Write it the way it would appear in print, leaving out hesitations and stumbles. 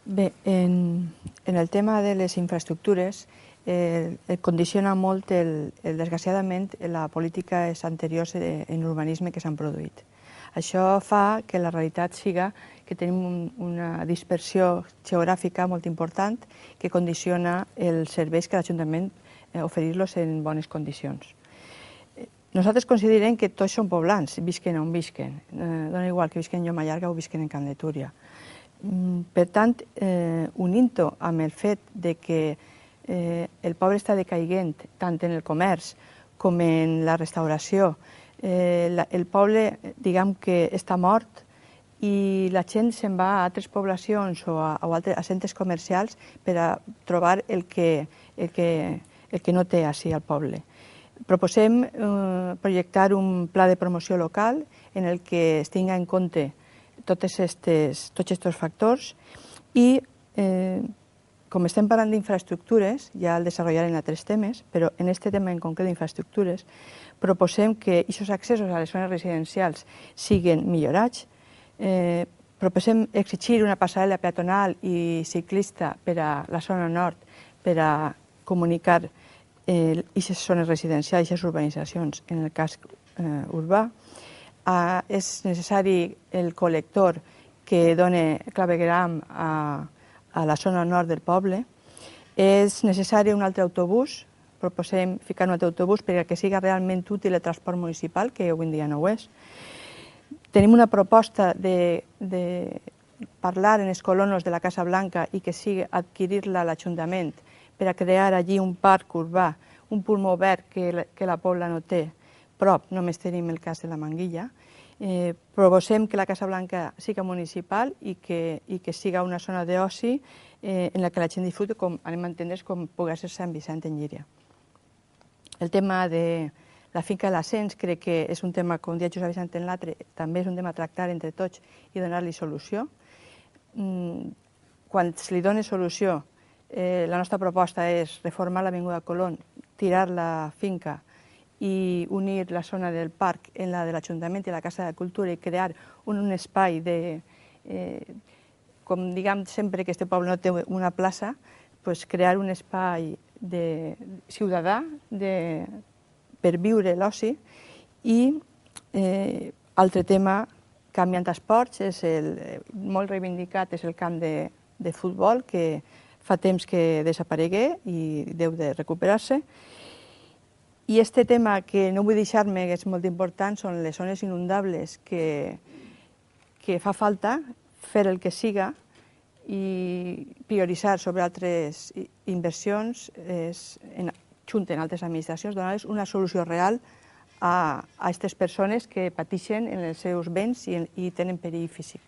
Bé, en el tema de les infraestructures condiciona molt, desgraciadament, la política anteriors en urbanisme que s'han produït. Això fa que la realitat siga que tenim una dispersió geogràfica molt important que condiciona els serveis que l'Ajuntament oferir-los en bones condicions. Nosaltres considerem que tots són poblans, visquen on visquen. Dona igual que visquen en Lloma Llarga o visquen en Camp de Túria. Per tant, unint-ho amb el fet de que el poble està decaiguent tant en el comerç com en la restauració, el poble, diguem que està mort i la gent se'n va a altres poblacions o a centres comercials per a trobar el que no té així al poble. Proposem projectar un pla de promoció local en el que es tinga en compte tots aquests factors i, com estem parlant d'infraestructures, ja el desenvoluparem en altres temes, però en aquest tema en concret d'infraestructures, proposem que aquests accessos a les zones residencials siguin millorats, proposem exigir una passarel·la peatonal i ciclista per a la zona nord per a comunicar aquestes zones residencials, aquestes urbanitzacions en el casc urbà. És necessari el col·lector que dona clavegueram a la zona nord del poble. És necessari un altre autobús, proposem ficar un altre autobús perquè siga realment útil el transport municipal, que avui en dia no ho és. Tenim una proposta de parlar en els colonos de la Casa Blanca i que sigui adquirir-la a l'Ajuntament per a crear allí un parc urbà, un pulmó verd que la Pobla no té. Prop només tenim el cas de la Manguilla. Proposem que la Casa Blanca siga municipal i que siga una zona d'oci en la que la gent disfruti, com anem a entendre, com pugui ser Sant Vicent en Llíria. El tema de la finca de l'Ascens crec que és un tema, com deia Josep Vicent en l'altre, també és un tema a tractar entre tots i donar-li solució. Quan se li doni solució, la nostra proposta és reformar l'Avinguda Colón, tirar la finca i unir la zona del parc en la de l'Ajuntament i la Casa de Cultura i crear un espai com diguem sempre que aquest poble no té una plaça, crear un espai ciutadà per viure l'oci. I altre tema, canviant esports, molt reivindicat, és el camp de futbol, que fa temps que desaparegué i deu de recuperar-se. I aquest tema que no vull deixar-me, que és molt important, són les zones inundables que fa falta fer el que siga i prioritzar sobre altres inversions junt amb altres administracions, donar-los una solució real a aquestes persones que pateixen en els seus béns i tenen perill físic.